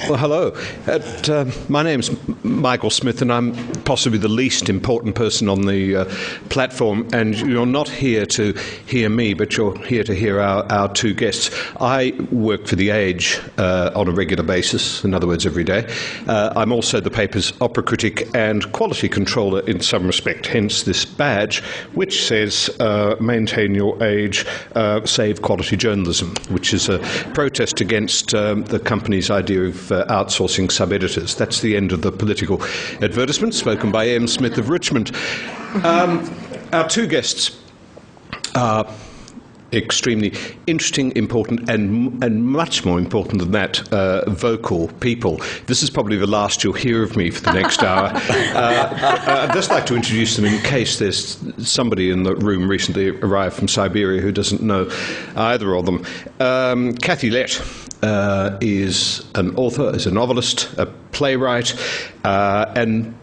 Well, hello. My name's Michael Shmith, and I'm possibly the least important person on the platform, and you're not here to hear me, but you're here to hear our two guests. I work for The Age on a regular basis, in other words, every day. I'm also the paper's opera critic and quality controller in some respect, hence this badge, which says, maintain your age, save quality journalism, which is a protest against the company's idea of outsourcing sub-editors. That's the end of the political advertisement, spoken by M. Smith of Richmond. Our two guests are extremely interesting, important, and much more important than that, vocal people. This is probably the last you'll hear of me for the next hour. I'd just like to introduce them in case there's somebody in the room recently arrived from Siberia who doesn't know either of them. Kathy Lette is an author, is a novelist, a playwright, and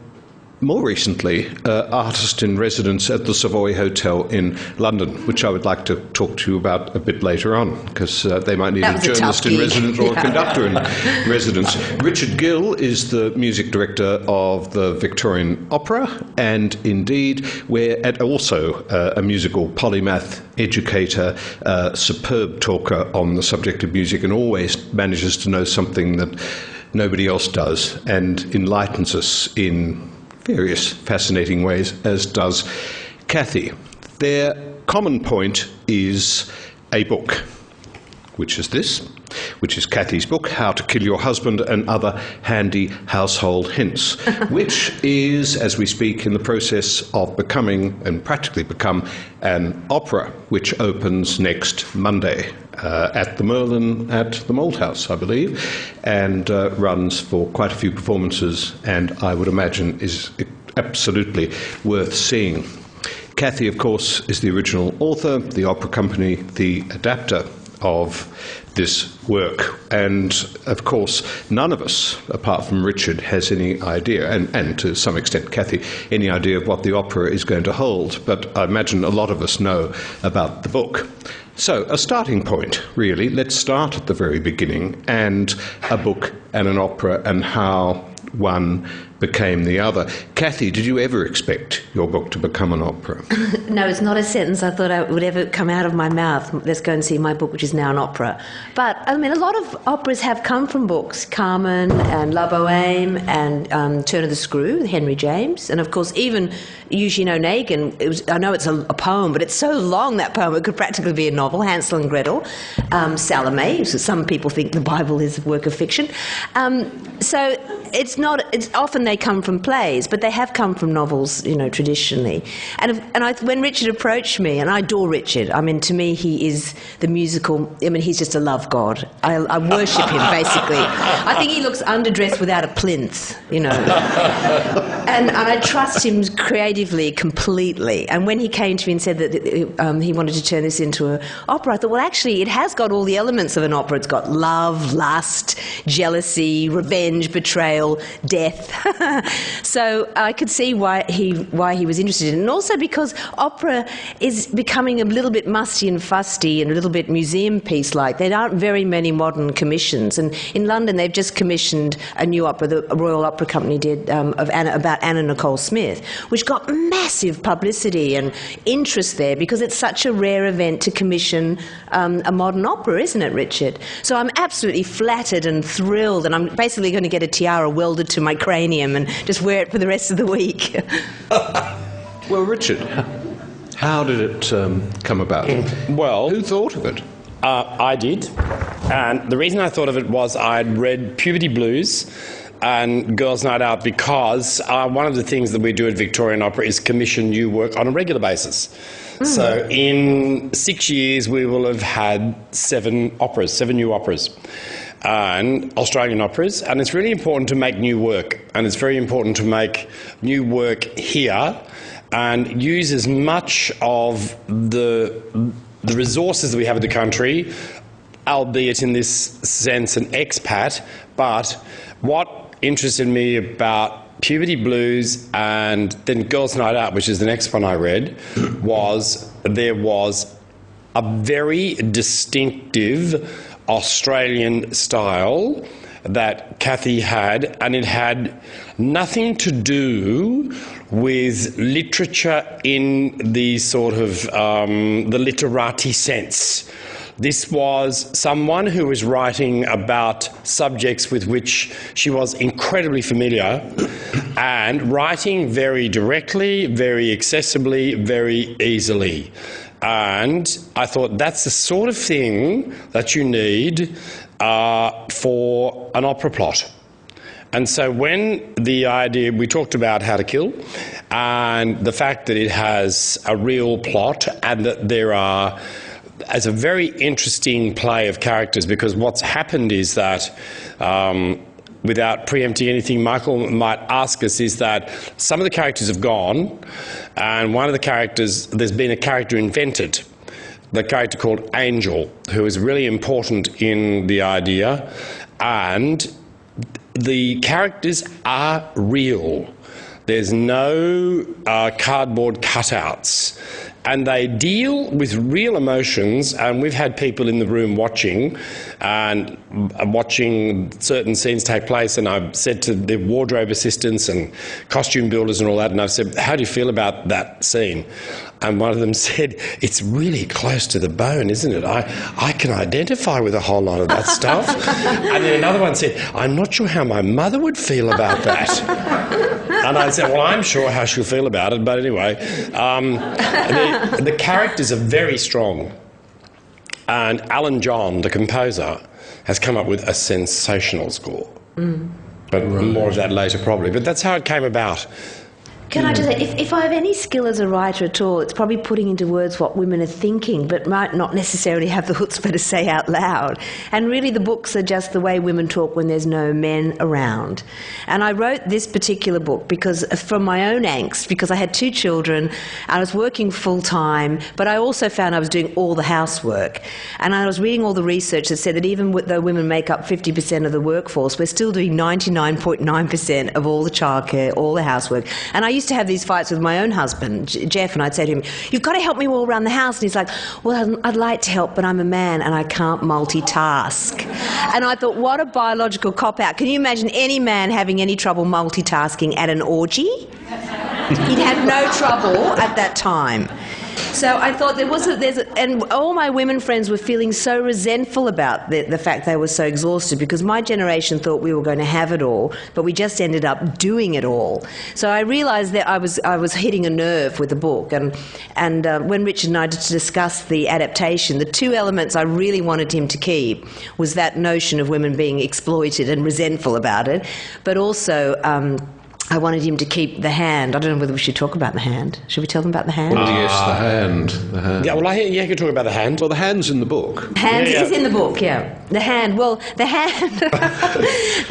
more recently, artist in residence at the Savoy Hotel in London, which I would like to talk to you about a bit later on, because they might need a journalist in residence or a conductor in residence. Richard Gill is the music director of the Victorian Opera, and indeed, also a musical polymath, educator, superb talker on the subject of music, and always manages to know something that nobody else does, and enlightens us in various fascinating ways, as does Kathy. Their common point is a book, which is this, which is Kathy's book, How to Kill Your Husband and Other Handy Household Hints, which is, as we speak, in the process of becoming, and practically become, an opera, which opens next Monday at the Merlin at the Malthouse, I believe, and runs for quite a few performances, and I would imagine is absolutely worth seeing. Kathy, of course, is the original author, the opera company, the adapter of this work, and of course none of us, apart from Richard, has any idea, and to some extent Kathy, any idea of what the opera is going to hold, but I imagine a lot of us know about the book. So, a starting point, really. Let's start at the very beginning, and a book and an opera, and how one became the other. Kathy, did you ever expect your book to become an opera? No, it's not a sentence I thought would ever come out of my mouth. Let's go and see my book, which is now an opera. But, I mean, a lot of operas have come from books. Carmen and La Bohème and Turn of the Screw, Henry James. And, of course, even Eugene Onegin, I know it's a poem, but it's so long, that poem, it could practically be a novel. Hansel and Gretel. Salome, so some people think the Bible is a work of fiction. So it's often they come from plays, but they have come from novels, traditionally. And when Richard approached me, and I adore Richard, I mean, to me, he is the musical, he's just a love god. I worship him, basically. I think he looks underdressed without a plinth, And I trust him creatively, completely. And when he came to me and said that he wanted to turn this into an opera, I thought, well, actually, it has got all the elements of an opera. It's got love, lust, jealousy, revenge, betrayal, death. So I could see why he was interested in it. And also because opera is becoming a little bit musty and fusty and a little bit museum piece-like. There aren't very many modern commissions. And in London, they've just commissioned a new opera, the Royal Opera Company did, about Anna Nicole Smith, which got massive publicity and interest there because it's such a rare event to commission a modern opera, isn't it, Richard? So I'm absolutely flattered and thrilled, and I'm basically going to get a tiara welded to my cranium and just wear it for the rest of the week. Well, Richard, how did it come about? Well, who thought of it? I did, and the reason I thought of it was I'd read Puberty Blues and Girls' Night Out because one of the things that we do at Victorian Opera is commission new work on a regular basis. So in 6 years we will have had 7 new operas. And Australian operas, and it's really important to make new work, and it's very important to make new work here and use as much of the resources that we have in the country, albeit in this sense an expat. But what interested me about Puberty Blues and then Girls' Night Out, which is the next one I read, was there was a very distinctive Australian style that Kathy had, and it had nothing to do with literature in the sort of the literati sense. This was someone who was writing about subjects with which she was incredibly familiar and writing very directly, very accessibly, very easily. And I thought that's the sort of thing that you need for an opera plot. And so when the idea, we talked about How to Kill and the fact that it has a real plot and that there are, as a very interesting play of characters, because what's happened is that, without preempting anything Michael might ask us, is that some of the characters have gone, and one of the characters, there's been a character invented, the character called Angel, who is really important in the idea, and the characters are real. There's no cardboard cutouts. And they deal with real emotions, and we've had people in the room watching certain scenes take place, and I've said to the wardrobe assistants and costume builders and all that, and I've said, how do you feel about that scene? And one of them said, it's really close to the bone, isn't it? I can identify with a whole lot of that stuff. And then another one said, I'm not sure how my mother would feel about that. And I said, well, I'm sure how she'll feel about it, but anyway, the characters are very strong. And Alan John, the composer, has come up with a sensational score. But more of that later probably. But that's how it came about. Can I just say, if I have any skill as a writer at all, it's probably putting into words what women are thinking, but might not necessarily have the chutzpah to say out loud. And really the books are just the way women talk when there's no men around. And I wrote this particular book because from my own angst, because I had 2 children, I was working full-time, but I also found I was doing all the housework. And I was reading all the research that said that even though women make up 50% of the workforce, we're still doing 99.9% of all the childcare, all the housework. And I used to have these fights with my own husband, Jeff, and I'd say to him, you've got to help me all around the house. And he's like, well, I'd like to help, but I'm a man and I can't multitask. And I thought, what a biological cop-out. Can you imagine any man having any trouble multitasking at an orgy? He'd have no trouble at that time. So I thought and all my women friends were feeling so resentful about the fact they were so exhausted, because my generation thought we were going to have it all, but we just ended up doing it all. So I realised that I was hitting a nerve with the book, and when Richard and I discussed the adaptation, the 2 elements I really wanted him to keep was that notion of women being exploited and resentful about it, but also I wanted him to keep the hand. I don't know whether we should talk about the hand. Should we tell them about the hand? Well, yes, the hand. Yeah, well, you can talk about the hand. Well, the hand's in the book. Hand is in the book, yeah. The hand, the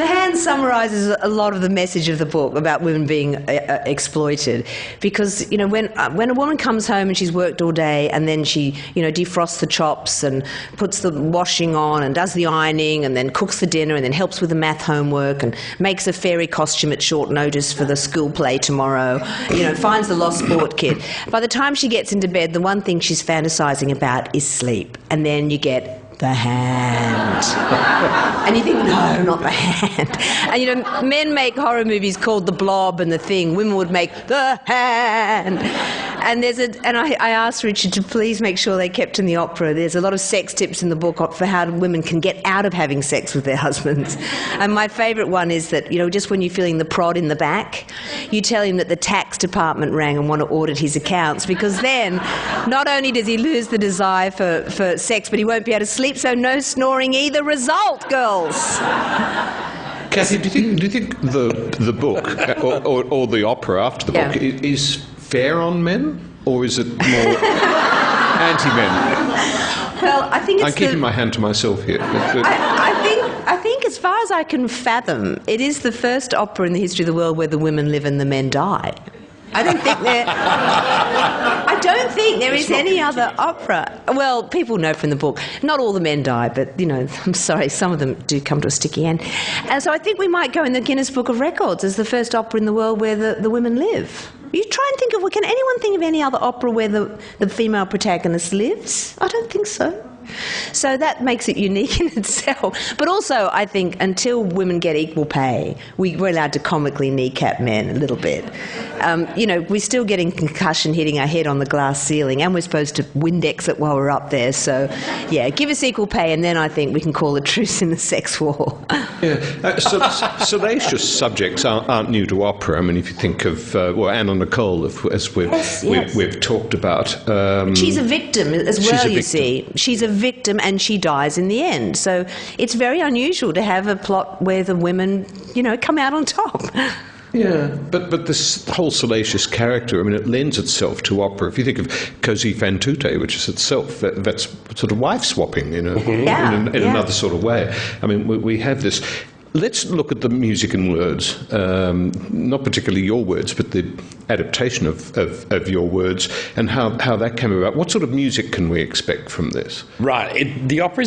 hand summarises a lot of the message of the book about women being exploited. Because, you know, when a woman comes home and she's worked all day and then she, defrosts the chops and puts the washing on and does the ironing and then cooks the dinner and then helps with the math homework and makes a fairy costume at short notice for the school play tomorrow, finds the lost sport kit. By the time she gets into bed, the one thing she's fantasising about is sleep. And then you get the hand. And you think, no, not the hand. And, men make horror movies called The Blob and The Thing. Women would make the hand. And I asked Richard to please make sure they kept in the opera. There's a lot of sex tips in the book for how women can get out of having sex with their husbands. And my favourite one is that, just when you're feeling the prod in the back, you tell him that the tax department rang and want to audit his accounts, because then not only does he lose the desire for sex, but he won't be able to sleep, so no snoring either. Result, girls. Kathy, do you think the book or the opera after the book is fair on men, or is it more anti-men? Well, I think it's I'm keeping my hand to myself here. I think, as far as I can fathom, it is the first opera in the history of the world where the women live and the men die. I don't think there is any other opera. Well, people know from the book, not all the men die, but, I'm sorry, some of them do come to a sticky end. And so I think we might go in the Guinness Book of Records as the first opera in the world where the women live. You try and can anyone think of any other opera where the female protagonist lives? I don't think so. So that makes it unique in itself. But also, I think, until women get equal pay, we're allowed to comically kneecap men a little bit. We're still getting concussion hitting our head on the glass ceiling, and we're supposed to Windex it while we're up there. So, yeah, give us equal pay, and then I think we can call a truce in the sex war. Yeah, salacious subjects aren't new to opera. I mean, if you think of Anna Nicole, as we've talked about. She's a victim as well, you see. She's a victim and she dies in the end. So it's very unusual to have a plot where the women, come out on top. Yeah, but this whole salacious character, I mean, it lends itself to opera. If you think of Così fan tutte, which is itself, that's sort of wife swapping, in another sort of way. I mean, we have this. Let's look at the music and words, not particularly your words, but the adaptation of your words and how that came about. What sort of music can we expect from this? Right. The opera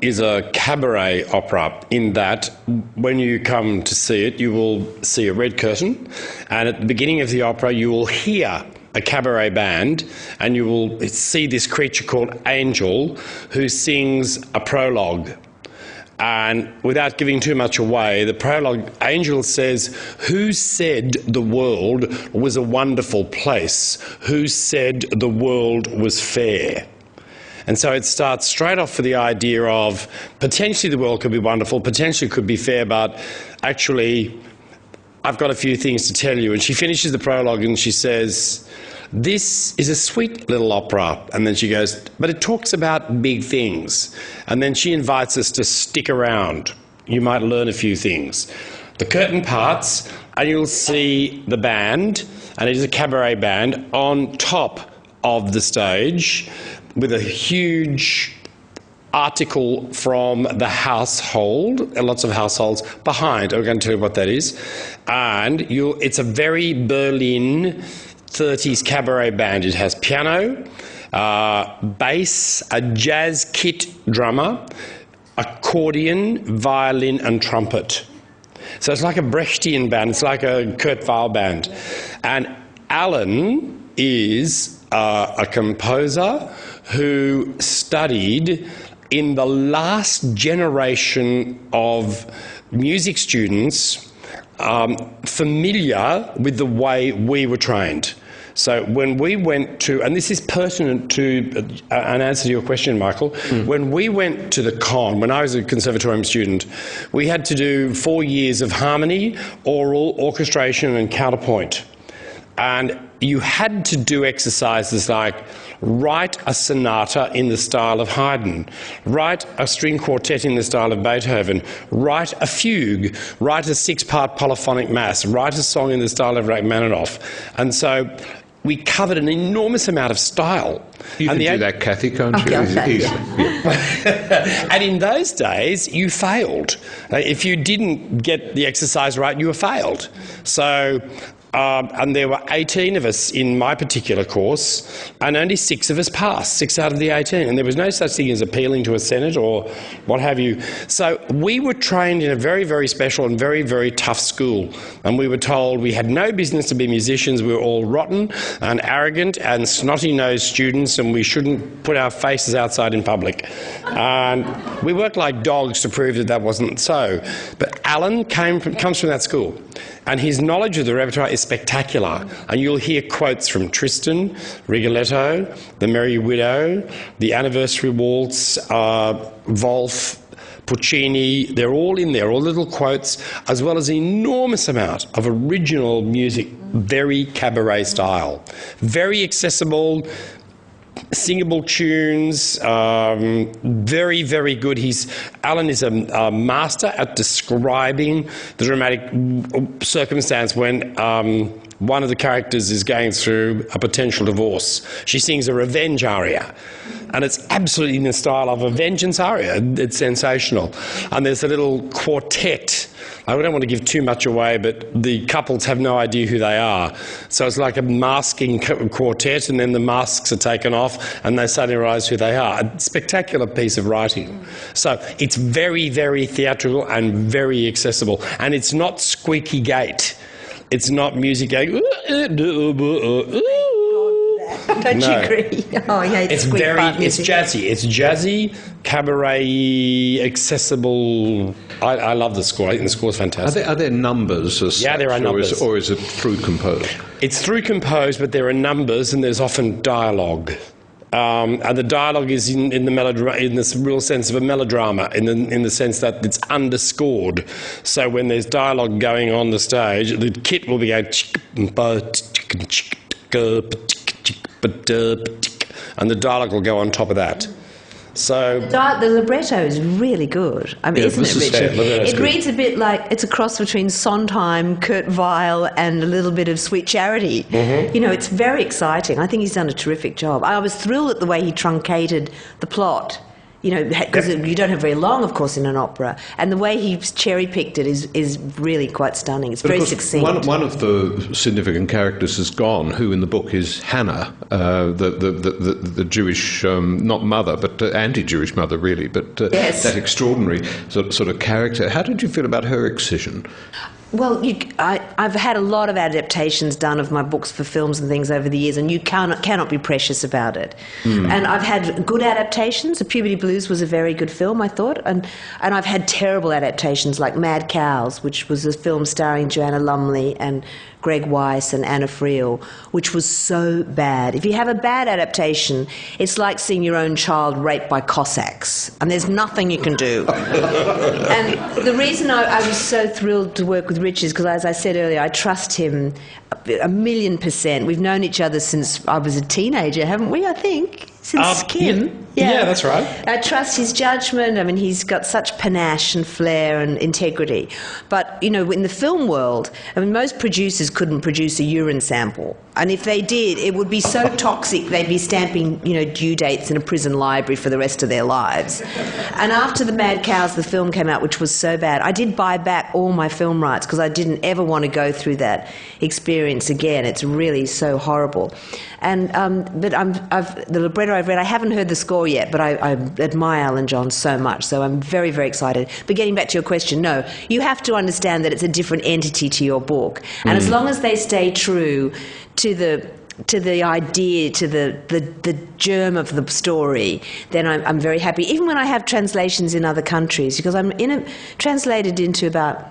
is a cabaret opera in that when you come to see it, you will see a red curtain, and at the beginning of the opera you will hear a cabaret band, and you will see this creature called Angel who sings a prologue. And without giving too much away, the prologue, Angel says, "Who said the world was a wonderful place? Who said the world was fair?" And so it starts straight off with the idea of potentially the world could be wonderful, potentially it could be fair, but actually I've got a few things to tell you. And she finishes the prologue and she says, "This is a sweet little opera." And then she goes, "But it talks about big things." And then she invites us to stick around. You might learn a few things. The curtain parts, and you'll see the band, and it is a cabaret band, on top of the stage with a huge article from the household, lots of households behind. I'm going to tell you what that is. And it's a very Berlin 30s cabaret band. It has piano, bass, a jazz kit drummer, accordion, violin and trumpet. So it's like a Brechtian band. It's like a Kurt Weill band. And Alan is a composer who studied in the last generation of music students familiar with the way we were trained. So when we went to, and this is pertinent to an answer to your question, Michael, when we went to the con, when I was a conservatorium student, we had to do 4 years of harmony, oral, orchestration and counterpoint. And you had to do exercises like write a sonata in the style of Haydn, write a string quartet in the style of Beethoven, write a fugue, write a 6-part polyphonic mass, write a song in the style of Rachmaninoff. And so we covered an enormous amount of style. You can do that, Kathy, can't you? Okay. Yeah. And in those days, you failed. If you didn't get the exercise right, you were failed. So and there were 18 of us in my particular course, and only 6 of us passed, 6 out of the 18. And there was no such thing as appealing to a Senate or what have you. So we were trained in a very, very special and very, very tough school. And we were told we had no business to be musicians. We were all rotten and arrogant and snotty-nosed students, and we shouldn't put our faces outside in public. And we worked like dogs to prove that that wasn't so. But Alan comes from that school. And his knowledge of the repertoire is spectacular. And you'll hear quotes from Tristan, Rigoletto, The Merry Widow, The Anniversary Waltz, Wolf, Puccini. They're all in there, all little quotes, as well as an enormous amount of original music, very cabaret style. Very accessible, singable tunes, very, very good. Alan is a master at describing the dramatic circumstance when one of the characters is going through a potential divorce. She sings a revenge aria, and it's absolutely in the style of a vengeance aria. It's sensational. And there's a little quartet. I don't want to give too much away, but the couples have no idea who they are. So it's like a masking quartet, and then the masks are taken off and they suddenly realise who they are. A spectacular piece of writing. So it's very, very theatrical and very accessible. And it's not squeaky gate. It's not music going, Don't you agree? Oh, yeah, it's jazzy. It's jazzy, cabaret, accessible. I love the score. I think the score's fantastic. Are there numbers? Yeah, there are numbers. Or is it through composed? It's through composed, but there are numbers, and there's often dialogue. And the dialogue is in this real sense of a melodrama, in the sense that it's underscored. So when there's dialogue going on the stage, the kit will be going, and the dialogue will go on top of that. So the libretto is really good. I mean, isn't it, Richard? It reads a bit like it's a cross between Sondheim, Kurt Weill, and a little bit of Sweet Charity. Mm-hmm. You know, it's very exciting. I think he's done a terrific job. I was thrilled at the way he truncated the plot. You know, because you don't have very long, of course, in an opera. And the way he's cherry-picked it is really quite stunning. It's very succinct. One of the significant characters is gone, who in the book is Hannah, the Jewish, not mother, but anti-Jewish mother, really, but that extraordinary sort of character. How did you feel about her excision? Well, I've had a lot of adaptations done of my books for films and things over the years, and you cannot be precious about it. And I've had good adaptations. The Puberty Blues was a very good film, I thought, and I've had terrible adaptations like Mad Cows, which was a film starring Joanna Lumley and Greg Weiss and Anna Friel, which was so bad. If you have a bad adaptation, it's like seeing your own child raped by Cossacks, and there's nothing you can do. And the reason I was so thrilled to work with Rich is because, as I said earlier, I trust him 1,000,000%. We've known each other since I was a teenager, haven't we, I think? Since Kim. Yeah, that's right. I trust his judgment. I mean, he's got such panache and flair and integrity. But, you know, in the film world, I mean, most producers couldn't produce a urine sample. And if they did, it would be so toxic they'd be stamping, you know, due dates in a prison library for the rest of their lives. And after The Mad Cows, the film came out, which was so bad, I did buy back all my film rights because I didn't ever want to go through that experience again. It's really so horrible. And but the libretto I've read, I haven't heard the score yet, but I admire Alan Johns so much, so I'm very, very excited. But getting back to your question, no, you have to understand that it's a different entity to your book, and as long as they stay true to the idea, to the germ of the story, then I'm very happy. Even when I have translations in other countries, because I'm translated into about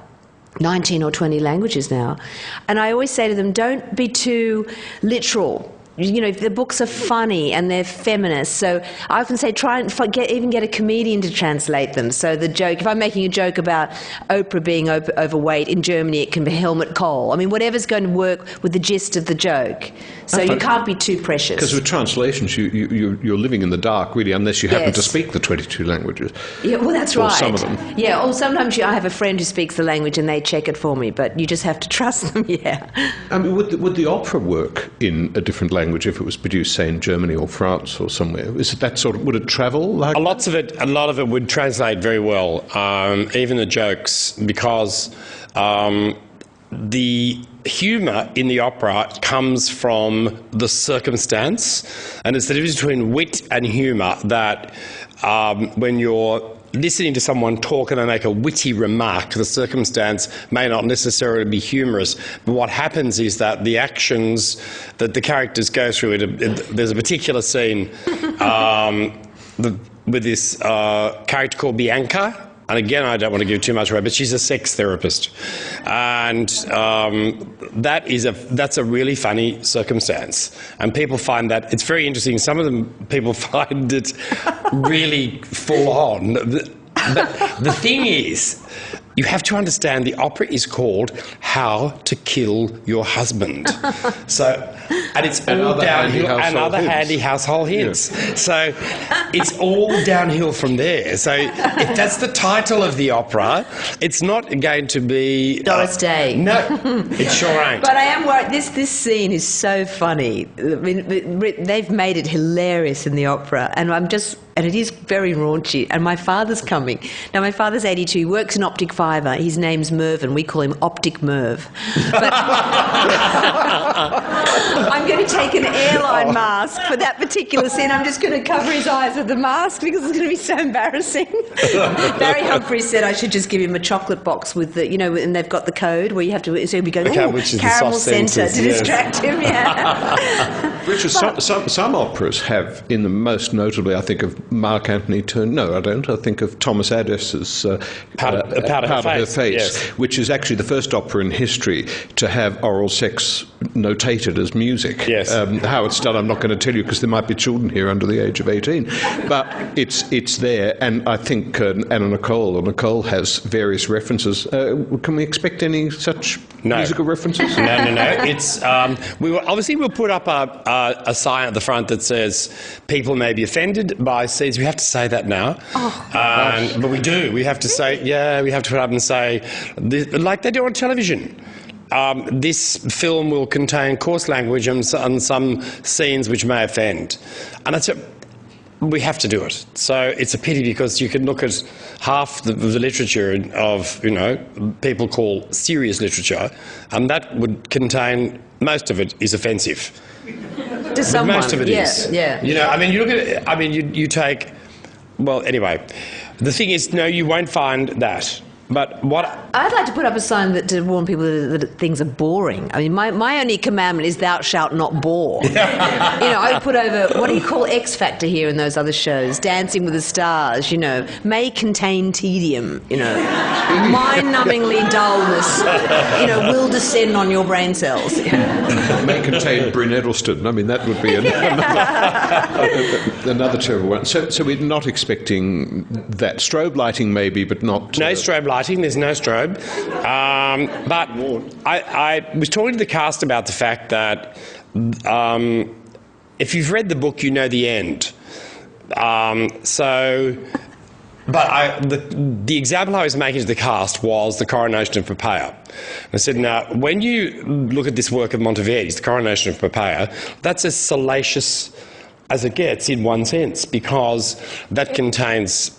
19 or 20 languages now, and I always say to them, don't be too literal. You know, the books are funny and they're feminist, so I often say try and even get a comedian to translate them. So the joke, if I'm making a joke about Oprah being overweight, in Germany it can be Helmut Kohl. I mean, whatever's going to work with the gist of the joke. So you can't be too precious. Because with translations, you're living in the dark, really, unless you happen to speak the 22 languages. Yeah, well, that's right. Or some of them. Yeah, or sometimes I have a friend who speaks the language and they check it for me, but you just have to trust them, yeah. I mean, would the opera work in a different language if it was produced, say, in Germany or France or somewhere? Is it that sort of, would it travel like a lot of it would translate very well, even the jokes, because the humour in the opera comes from the circumstance, and it's the difference between wit and humour that when you're listening to someone talk and they make a witty remark, the circumstance may not necessarily be humorous, but what happens is that the actions that the characters go through, there's a particular scene with this character called Bianca, and again, I don't want to give too much away, but she's a sex therapist, and that's a really funny circumstance, and people find that it's very interesting. Some of them people find it really full on. But the thing is, you have to understand the opera is called How to Kill Your Husband. And it's all downhill, and other handy household hints. Yeah. So it's all downhill from there. So if that's the title of the opera, it's not going to be Doris Day. No, it sure ain't. But I am worried. This scene is so funny. I mean, they've made it hilarious in the opera, and it is very raunchy. And my father's coming. Now, my father's 82. He works in optic fiber driver. His name's Mervyn. We call him Optic Merv. But I'm going to take an airline mask for that particular scene. I'm just going to cover his eyes with the mask because it's going to be so embarrassing. Barry Humphries said I should just give him a chocolate box with the, and they've got the code where you have to, so we go, caramel centre to distract him, Richard, some operas have, in the most notably, I think of Mark Anthony Turner. No, I don't. I think of Thomas Addis's Part of Her Face, yes. Which is actually the first opera in history to have oral sex notated as music. Yes. How it's done, I'm not going to tell you because there might be children here under the age of 18. But it's there, and I think Anna Nicole has various references. Can we expect any such musical references? No. It's we'll put up a sign at the front that says people may be offended by scenes. We have to say that now. But we do. We have to say, we have to put up and say, like they do on television. This film will contain coarse language and some scenes which may offend. And we have to do it. So it's a pity because you can look at half the literature of, people call serious literature, and that would contain, most of it is offensive. To someone. Most of it is. Yeah. You look at it, you take, well, anyway, the thing is, no, you won't find that. But what I'd like to put up a sign to warn people that things are boring. I mean, my only commandment is thou shalt not bore. I would put over, what do you call X Factor here in those other shows? Dancing with the Stars, may contain tedium, mind-numbingly dullness, will descend on your brain cells. May contain Bryn Edelstone. I mean, that would be another terrible one. So we're not expecting that. Strobe lighting maybe, but not... No strobe lighting. There's no strobe. But I was talking to the cast about the fact that if you've read the book, you know the end. The example I was making to the cast was the Coronation of Poppaea. I said, now, when you look at this work of Monteverdi's, the Coronation of Poppaea, that's as salacious as it gets in one sense, because that contains...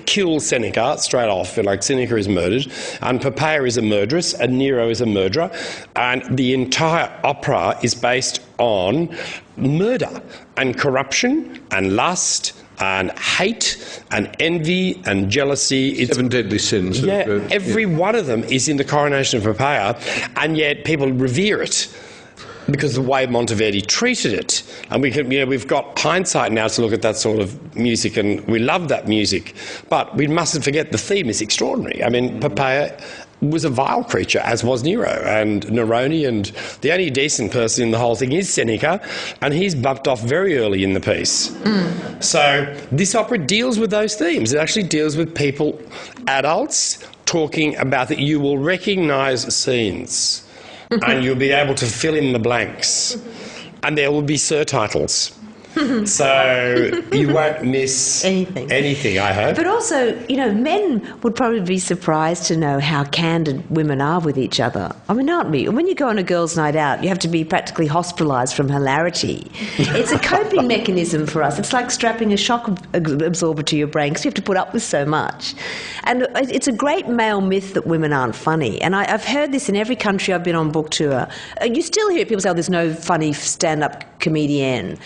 kill Seneca straight off, like Seneca is murdered, and Poppaea is a murderess, and Nero is a murderer, and the entire opera is based on murder and corruption and lust and hate and envy and jealousy. 7 deadly sins. Every one of them is in the Coronation of Poppaea, and yet people revere it because of the way Monteverdi treated it. And we've got hindsight now to look at that sort of music, and we love that music. But we mustn't forget the theme is extraordinary. I mean, Poppaea was a vile creature, as was Nero and Nerone, and the only decent person in the whole thing is Seneca, and he's bumped off very early in the piece. So this opera deals with those themes. It actually deals with people, adults, talking about that you will recognise scenes. And you'll be able to fill in the blanks. And there will be surtitles. So you won't miss anything, I hope. But also, men would probably be surprised to know how candid women are with each other. I mean, aren't we? When you go on a girls' night out, you have to be practically hospitalised from hilarity. It's a coping mechanism for us. It's like strapping a shock absorber to your brain because you have to put up with so much. And it's a great male myth that women aren't funny. And I've heard this in every country I've been on book tour. You still hear people say, there's no funny stand-up comedian.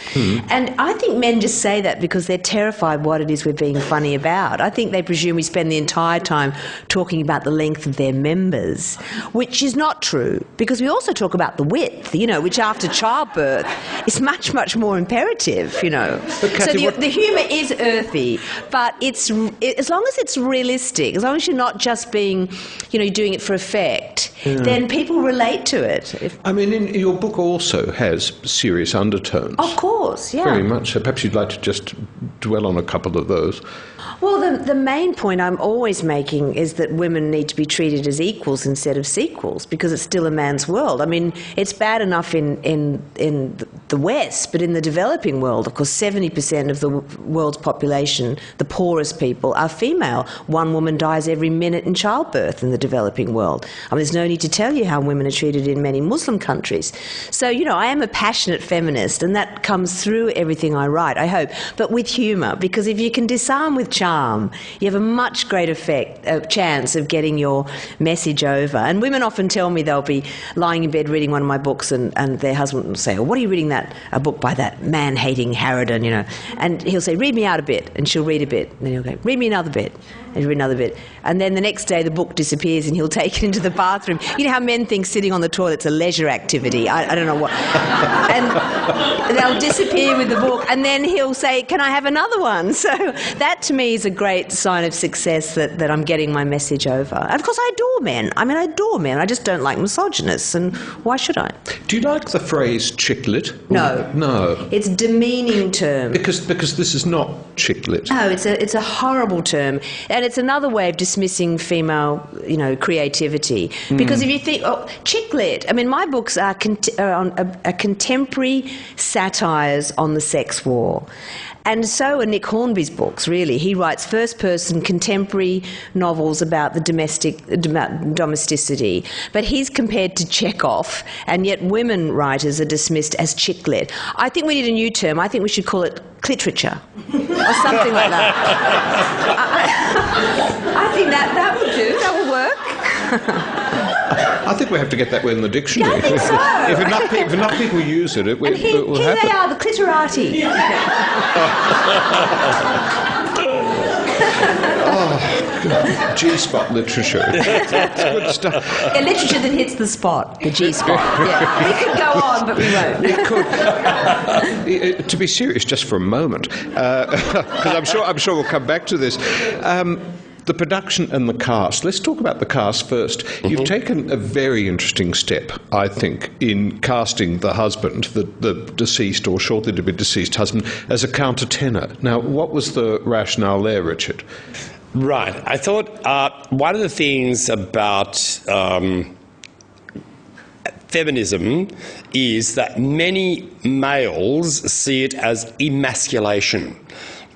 And I think men just say that because they're terrified what it is we're being funny about. I think they presume we spend the entire time talking about the length of their members, which is not true, because we also talk about the width, which after childbirth is much, much more imperative, So the humour is earthy, but it's as long as it's realistic, as long as you're not just being, doing it for effect, then people relate to it. I mean, your book also has serious undertones. Of course, yeah. Very much. So perhaps you'd like to just dwell on a couple of those. Well, the main point I'm always making is that women need to be treated as equals instead of sequels, because it's still a man's world. I mean, it's bad enough in the West, but in the developing world, of course, 70% of the world's population, the poorest people, are female. One woman dies every minute in childbirth in the developing world. I mean, there's no need to tell you how women are treated in many Muslim countries. So, I am a passionate feminist, and that comes through everything I write, I hope, but with humour. humour, because if you can disarm with charm, you have a much greater chance of getting your message over. And women often tell me they'll be lying in bed reading one of my books, and their husband will say, "Oh, what are you reading a book by that man-hating Harridan, you know?" And he'll say, "Read me out a bit," and she'll read a bit. And then he'll go, "Read me another bit," and read another bit. And then the next day the book disappears and he'll take it into the bathroom. You know how men think sitting on the toilet's a leisure activity? I don't know what. And they'll disappear with the book, and then he'll say, "Can I have another one?" So that to me is a great sign of success, that I'm getting my message over. And of course I adore men. I mean, I adore men. I just don't like misogynists, and why should I? Do you like the phrase chick lit? No. No. It's a demeaning term. Because this is not chick lit. No, it's a horrible term, and it's another way of dismissing female, creativity. Because if you think, chick lit, I mean, my books are contemporary satires on the sex war. And so are Nick Hornby's books, really. He writes first-person contemporary novels about the domesticity. But he's compared to Chekhov, and yet women writers are dismissed as chick lit. I think we need a new term. I think we should call it cliterature, or something like that. I think that will do. That will work. I think we have to get that word in the dictionary. Yeah, I think so. If enough people use it, it will here happen. They are, the cliterati. G-spot literature. It's good stuff. Yeah, literature that hits the spot, the G-spot. Yeah. We could go on, but we won't. You could. To be serious, just for a moment, because I'm sure we'll come back to this. The production and the cast. Let's talk about the cast first. You've taken a very interesting step, I think, in casting the husband, the deceased or shortly to be deceased husband, as a countertenor. Now, what was the rationale there, Richard? Right. I thought one of the things about feminism is that many males see it as emasculation,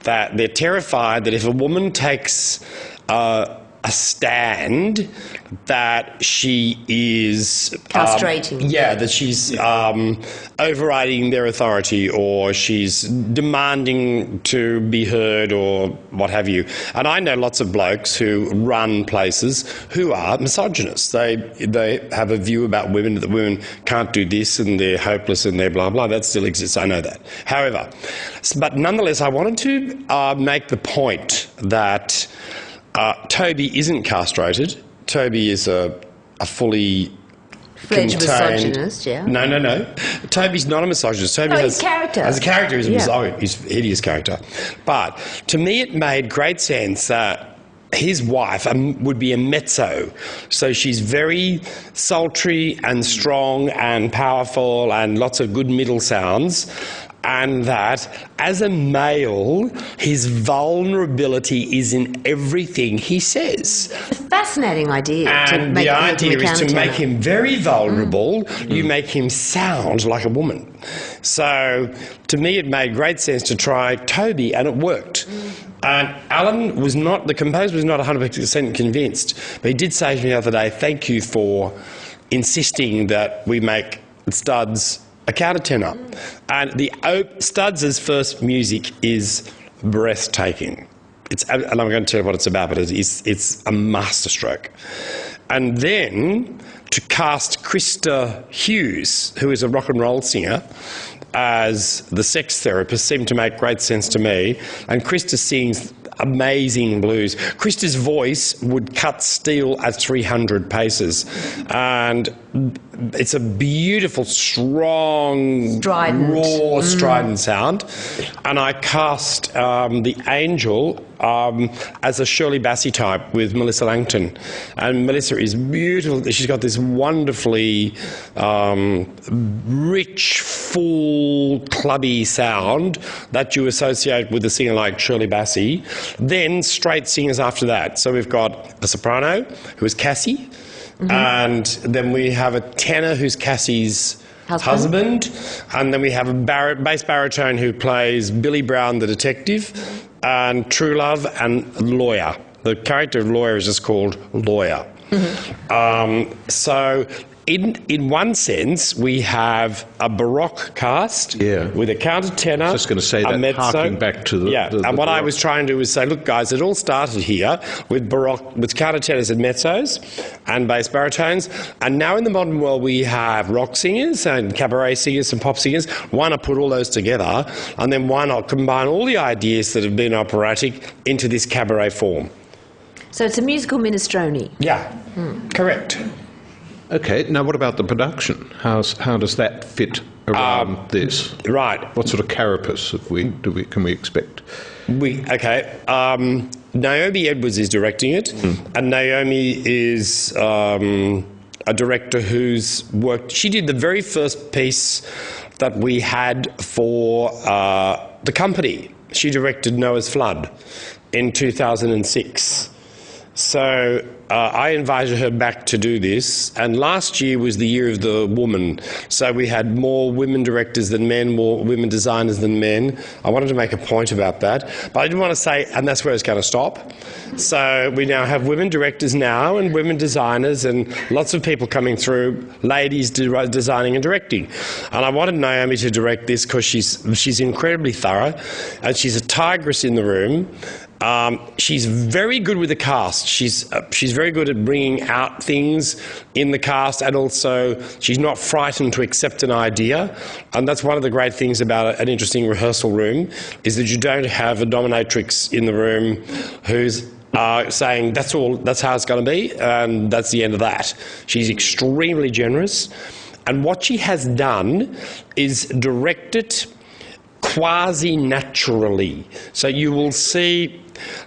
that they're terrified that if a woman takes a stand, that she is castrating. That she's overriding their authority, or she's demanding to be heard, or what have you. And I know lots of blokes who run places who are misogynists. They have a view about women, that women can't do this and they're hopeless and they're blah blah. That still exists. I know that. However, but nonetheless, I wanted to make the point that Toby isn't castrated. Toby is a fully fledged misogynist, yeah. No. Toby's not a misogynist. Toby his character. As a character, he's a misogynist. He's a hideous character. But to me, it made great sense that his wife would be a mezzo. So she's very sultry and strong and powerful and lots of good middle sounds. And that, as a male, his vulnerability is in everything he says. A fascinating idea. And the idea is to make him very vulnerable. You make him sound like a woman. So, to me, it made great sense to try Toby, and it worked. And Alan the composer was not 100% convinced, but he did say to me the other day, "Thank you for insisting that we make Studs a countertenor." And Studs' first music is breathtaking. And I'm going to tell you what it's about, but it's a masterstroke. And then to cast Krista Hughes, who is a rock and roll singer, as the sex therapist seemed to make great sense to me. And Krista sings amazing blues. Krista's voice would cut steel at 300 paces. And it's a beautiful, strong, raw, strident sound. And I cast the angel as a Shirley Bassey type with Melissa Langton. And Melissa is beautiful. She's got this wonderfully rich, full, clubby sound that you associate with a singer like Shirley Bassey. Then straight singers after that. So we've got a soprano, who is Cassie, and then we have a tenor who's Cassie's husband, and then we have a bass baritone who plays Billy Brown the detective, and True Love, and Lawyer. The character of Lawyer is just called Lawyer. So in one sense, we have a Baroque cast with a countertenor. I was just going to say that, harking back to the and what I Baroque. was trying to do was say, look, guys, it all started here with Baroque, with countertenors and mezzos and bass baritones, and now in the modern world we have rock singers and cabaret singers and pop singers. Why not put all those together, and then why not combine all the ideas that have been operatic into this cabaret form? So it's a musical minestrone. Yeah, correct. Okay, now what about the production? How does that fit around this? Right. What sort of carapace can we expect? Naomi Edwards is directing it, and Naomi is a director who's worked. She did the very first piece that we had for the company. She directed Noah's Flood in 2006. So I invited her back to do this, and last year was the year of the woman. So we had more women directors than men, more women designers than men. I wanted to make a point about that, but I didn't want to say, and that's where it's going to stop. So we now have women directors now and women designers and lots of people coming through, ladies designing and directing. And I wanted Naomi to direct this because she's incredibly thorough, and she's a tigress in the room. She's very good with the cast. She's very good at bringing out things in the cast, and also she's not frightened to accept an idea. And that's one of the great things about an interesting rehearsal room, is that you don't have a dominatrix in the room who's saying that's how it's going to be, and that's the end of that. She's extremely generous, and what she has done is direct it quasi-naturally. So you will see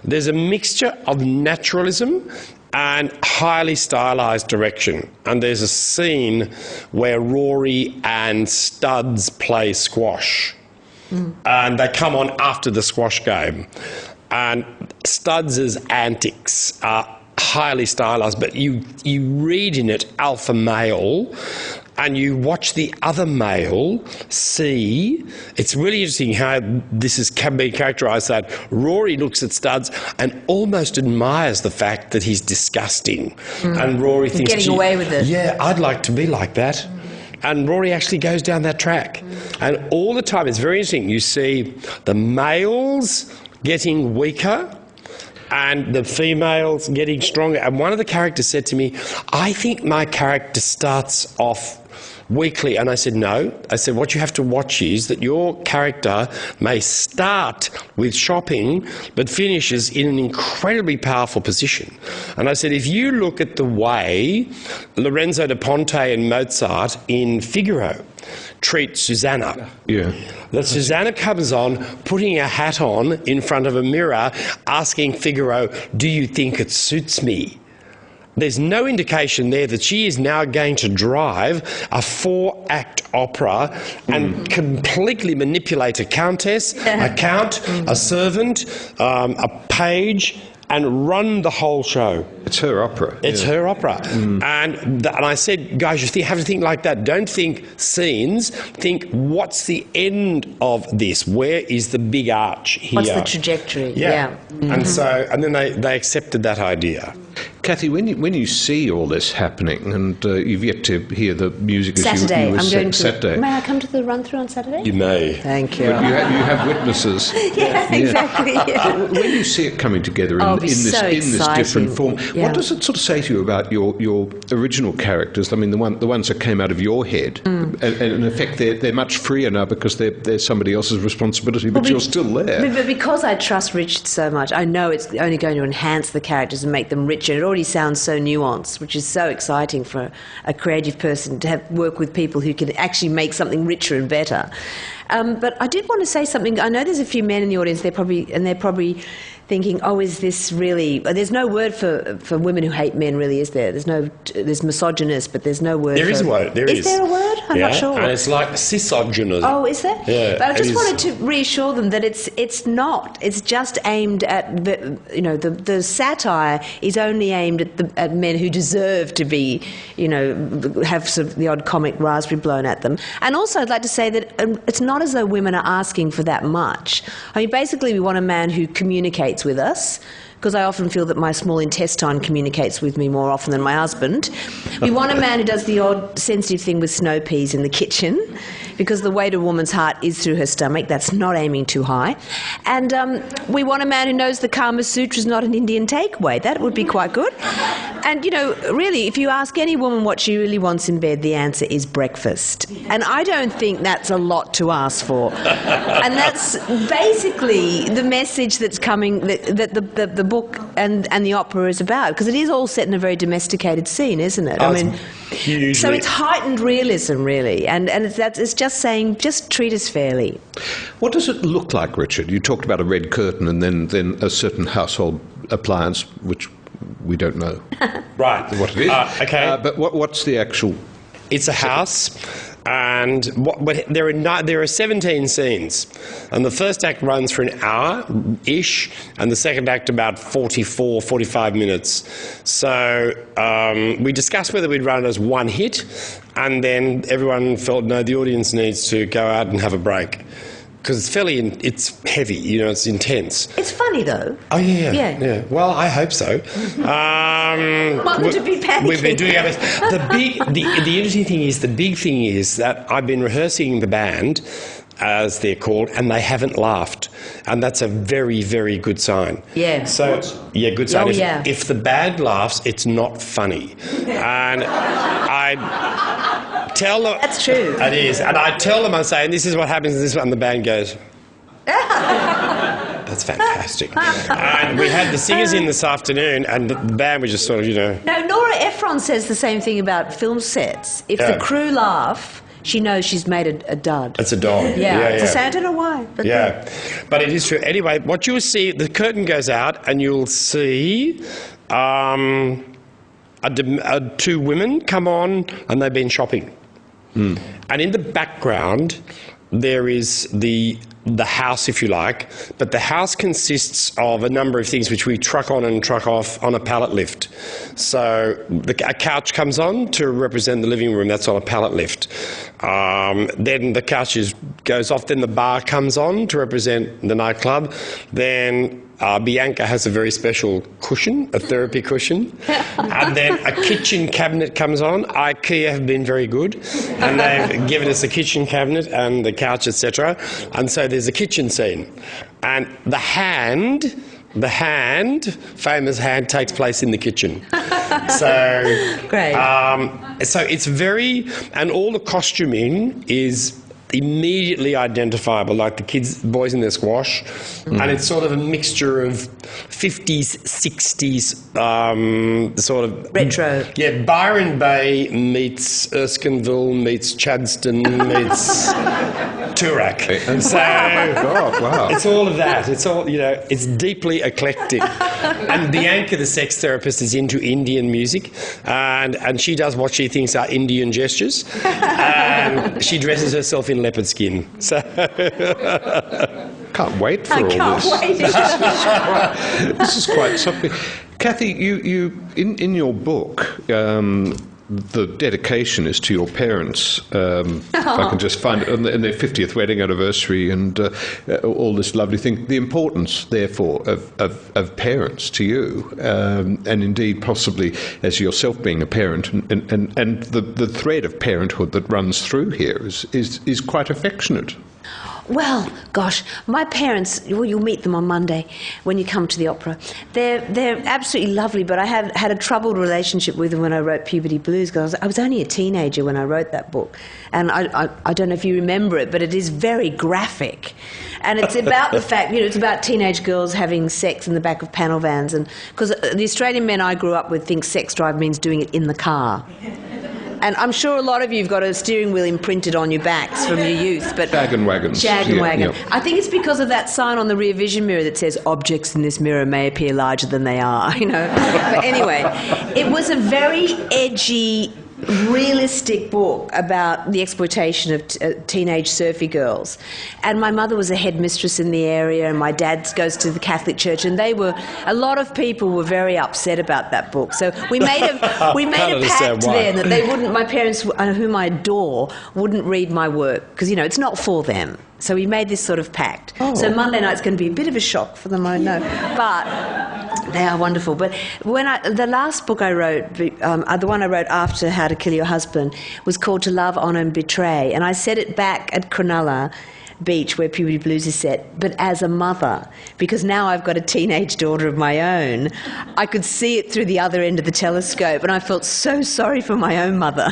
there's a mixture of naturalism and highly stylised direction. And there's a scene where Rory and Studs play squash. And they come on after the squash game. And Studs' antics are highly stylised, but you read in it alpha male, and you watch the other male see. It's really interesting how this can be characterised, that Rory looks at Studs and almost admires the fact that he's disgusting. And Rory thinks, getting away with it. Yeah, I'd like to be like that. And Rory actually goes down that track. And all the time, it's very interesting. You see the males getting weaker and the females getting stronger. And one of the characters said to me, I think my character starts off weakly. And I said, no. I said, what you have to watch is that your character may start with shopping but finishes in an incredibly powerful position. And I said, if you look at the way Lorenzo da Ponte and Mozart in Figaro treat Susanna. Yeah. That Susanna comes on, putting her hat on in front of a mirror, asking Figaro, do you think it suits me? There's no indication there that she is now going to drive a 4-act opera and completely manipulate a countess, a count, a servant, a page, and run the whole show. It's her opera. It's her opera. And I said, guys, you have to think like that. Don't think scenes. Think, what's the end of this? Where is the big arch here? What's the trajectory? Yeah. And then they accepted that idea. Kathy, when you see all this happening, and you've yet to hear the music Saturday. as you were I'm going to. Saturday. May I come to the run-through on Saturday? You may. Thank you. But you have witnesses. Yeah, exactly. Yeah. When you see it coming together in this different form, Yeah. what does it sort of say to you about your original characters? I mean, the ones that came out of your head, and in effect, they're much freer now because they're somebody else's responsibility, but you're still there. But because I trust Richard so much, I know it's only going to enhance the characters and make them richer. It already sounds so nuanced, which is so exciting for a creative person to work with people who can actually make something richer and better. But I did want to say something. I know there's a few men in the audience. They're probably thinking, "Oh, is this really?" There's no word for women who hate men, really, is there? There's misogynist, but there's no word. There is a word. Is there a word? I'm not sure. And it's like cisogynous. Oh, is there? Yeah. But I just wanted to reassure them that it's not. It's just aimed at the satire is only aimed at men who deserve to be, have sort of the odd comic raspberry blown at them. And also, I'd like to say that it's not as though women are asking for that much. I mean, basically, we want a man who communicates communicates with us, because I often feel that my small intestine communicates with me more often than my husband. We want a man who does the odd sensitive thing with snow peas in the kitchen, because the way to a woman's heart is through her stomach. That's not aiming too high. And we want a man who knows the Kama Sutra is not an Indian takeaway. That would be quite good. And, you know, really, if you ask any woman what she really wants in bed, the answer is breakfast. And I don't think that's a lot to ask for. And that's basically the message that's coming, that the book and the opera is about, because it is all set in a very domesticated scene, isn't it? Oh, I mean, hugely. So it's heightened realism, really, and it's just saying, just treat us fairly. What does it look like, Richard? You talked about a red curtain and then a certain household appliance, which we don't know Right. what it is. Okay. But what's the actual... It's a house, and there are 17 scenes, and the first act runs for an hour-ish, and the second act about 45 minutes. So we discussed whether we'd run it as one hit, and then everyone felt, no, the audience needs to go out and have a break. Because it's heavy, you know, it's intense. It's funny, though. Oh, yeah. Well, I hope so. Welcome to be panicking. We've been doing our best. The interesting thing is, the big thing is that I've been rehearsing the band, as they're called, and they haven't laughed. And that's a very, very good sign. Yeah. So, yeah, good sign. Oh, yeah. If the band laughs, it's not funny. And I tell them... That's true. It is. And I tell them, I'm saying, this is what happens, and the band goes... That's fantastic. And we had the singers in this afternoon, and the band was just sort of, you know... No, Nora Ephron says the same thing about film sets. If the crew laugh, she knows she's made a dud. It's a dog. Yeah. So I don't know why. But but it is true. Anyway, what you'll see, the curtain goes out, and you'll see two women come on, and they've been shopping. Mm. And in the background, there is the house, if you like, but the house consists of a number of things which we truck on and truck off on a pallet lift. So a couch comes on to represent the living room, that's on a pallet lift. Then the couch goes off, then the bar comes on to represent the nightclub. Then Bianca has a very special cushion, a therapy cushion. And then a kitchen cabinet comes on. IKEA have been very good, and they've given us a kitchen cabinet and the couch, etc. And so there's a kitchen scene. And the hand, famous hand, takes place in the kitchen. So, great. So it's very, and all the costuming is immediately identifiable, like the boys in their squash, and it's sort of a mixture of 50s, 60s, sort of retro. Yeah, Byron Bay meets Erskineville meets Chadston meets Toorak. And so wow. It's all of that. It's all, you know, it's deeply eclectic. And Bianca, the sex therapist, is into Indian music, and she does what she thinks are Indian gestures, and she dresses herself in leopard skin. So can't wait for all this. This is quite something. Kathy, you in your book, the dedication is to your parents. If I can just find it, and their 50th wedding anniversary, and all this lovely thing. The importance, therefore, of parents to you, and indeed possibly as yourself being a parent, and the thread of parenthood that runs through here is quite affectionate. Well, gosh, my parents, well, you'll meet them on Monday when you come to the opera. They're absolutely lovely, but I had a troubled relationship with them when I wrote Puberty Blues, because I was only a teenager when I wrote that book. And I don't know if you remember it, but it is very graphic. And it's about the fact, you know, it's about teenage girls having sex in the back of panel vans. And because the Australian men I grew up with think sex drive means doing it in the car. And I'm sure a lot of you have got a steering wheel imprinted on your backs from your youth. But Shag and wagons. Shag and wagon. Yeah. I think it's because of that sign on the rear vision mirror that says, objects in this mirror may appear larger than they are, you know. But anyway, it was a very edgy realistic book about the exploitation of teenage surfy girls. And my mother was a headmistress in the area, and my dad goes to the Catholic Church, and a lot of people were very upset about that book. So we made a pact then that they wouldn't, my parents, whom I adore, wouldn't read my work, because, it's not for them. So we made this sort of pact. Oh. So Monday night's going to be a bit of a shock for them, I know. But they are wonderful. But the last book I wrote, the one I wrote after How to Kill Your Husband, was called To Love, Honour and Betray. And I set it back at Cronulla Beach, where Puberty Blues is set, but as a mother, because now I've got a teenage daughter of my own. I could see it through the other end of the telescope, and I felt so sorry for my own mother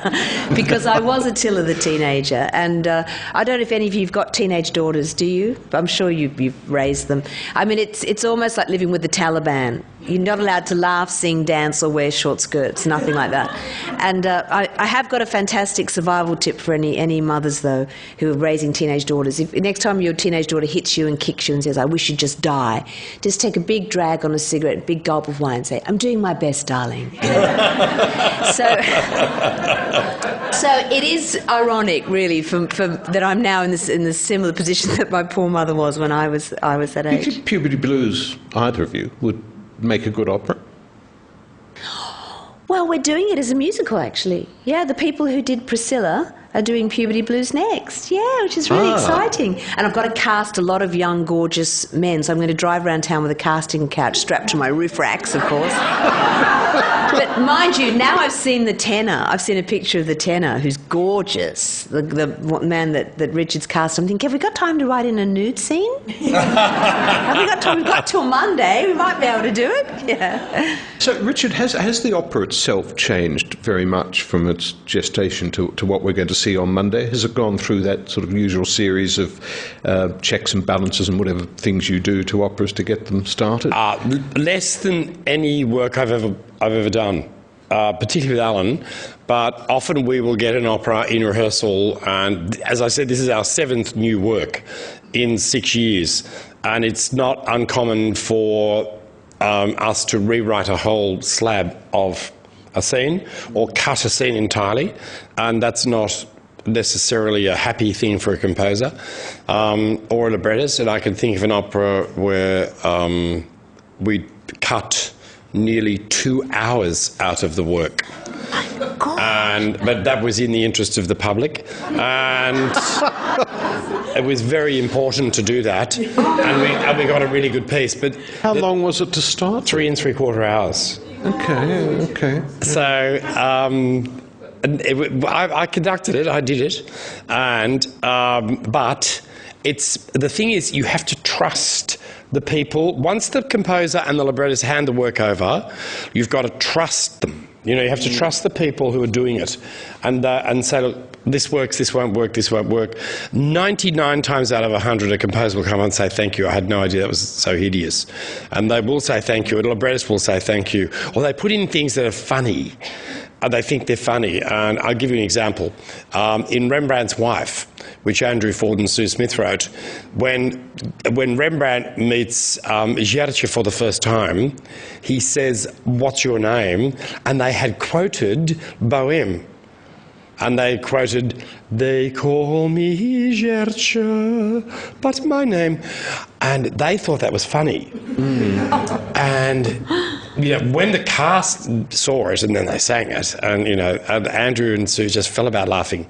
because I was Attila the teenager. And I don't know if any of you've got teenage daughters, do you? I'm sure you've raised them. I mean, it's almost like living with the Taliban. You're not allowed to laugh, sing, dance, or wear short skirts, nothing like that. And I have got a fantastic survival tip for any mothers, though, who are raising teenage daughters. If next time your teenage daughter hits you and kicks you and says, "I wish you'd just die," just take a big drag on a cigarette, a big gulp of wine, and say, "I'm doing my best, darling." So it is ironic, really, that I'm now in the similar position that my poor mother was when I was that age. Do you think Puberty Blues, either of you, would make a good opera? Well, we're doing it as a musical, actually. Yeah, the people who did Priscilla are doing Puberty Blues next. Yeah, which is really exciting. And I've got to cast a lot of young, gorgeous men, so I'm going to drive around town with a casting couch strapped to my roof racks, of course. But mind you, now I've seen the tenor. I've seen a picture of the tenor, who's gorgeous, the man that Richard's cast. I'm thinking, have we got time to write in a nude scene? Have we got time? We've got till Monday. We might be able to do it. Yeah. So, Richard, has the opera itself changed very much from its gestation to what we're going to see on Monday? Has it gone through that sort of usual series of checks and balances and whatever things you do to operas to get them started? Less than any work I've ever done, particularly with Alan. But often we will get an opera in rehearsal, and as I said, this is our 7th new work in 6 years, and it's not uncommon for us to rewrite a whole slab of a scene or cut a scene entirely, and that's not necessarily a happy thing for a composer or a librettist. And I can think of an opera where we cut nearly 2 hours out of the work. But that was in the interest of the public, and it was very important to do that, and we got a really good piece. But how long was it to start? 3 3/4 hours. Okay. So I conducted it, I did it, and but the thing is, you have to trust the people. Once the composer and the librettist hand the work over, you've got to trust them. You have to trust the people who are doing it, and say, look, this works, this won't work, this won't work. 99 times out of 100, a composer will come and say, "Thank you, I had no idea that was so hideous." And they will say thank you, and a librettist will say thank you. Or they put in things that are funny. They think they're funny. And I'll give you an example. In Rembrandt's Wife, which Andrew Ford and Sue Shmith wrote, when Rembrandt meets Giertje for the first time, he says, "What's your name?" And they had quoted Bohème. And they quoted, "They call me Giertje, but my name..." And they thought that was funny. And when the cast saw it and then they sang it, and and Andrew and Sue just fell about laughing,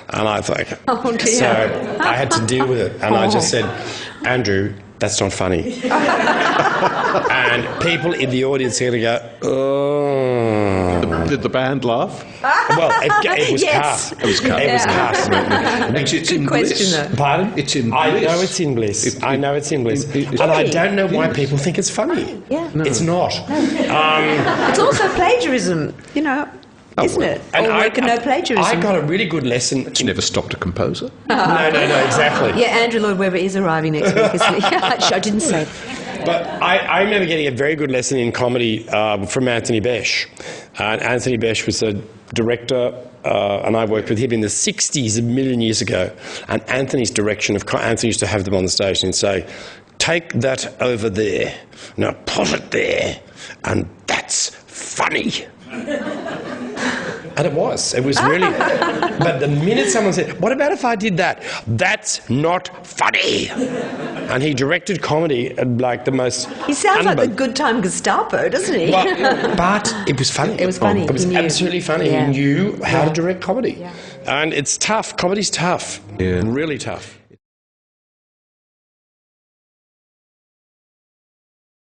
and I thought, oh dear. So I had to deal with it, and I just said, "Andrew, that's not funny." And people in the audience here to go, "Oh." Did the band laugh? Well, it was yes. cast. It was cast. It was cast. It's in Bliss. Pardon? It's in I Bliss. know it's in Bliss. I know it's in Bliss. And I don't know why people think it's funny. Yeah. No. It's not. It's also plagiarism, isn't it? And no plagiarism. I got a really good lesson. It's never stopped a composer. No, exactly. Yeah, Andrew Lloyd Webber is arriving next week, isn't he? I didn't say. But I remember getting a very good lesson in comedy from Anthony Besch. And Anthony Besch was a director, and I worked with him in the 60s, a million years ago. And Anthony's direction Anthony used to have them on the stage and say, "Take that over there, now put it there, and that's funny." And it was really. But the minute someone said, "What about if I did that?" That's not funny. And he directed comedy at like the most. He sounds like the Good Time Gestapo, doesn't he? But it was funny. It was funny. It was absolutely funny. Yeah. He knew how to direct comedy. Yeah. And it's tough. Comedy's tough. Yeah. Really tough.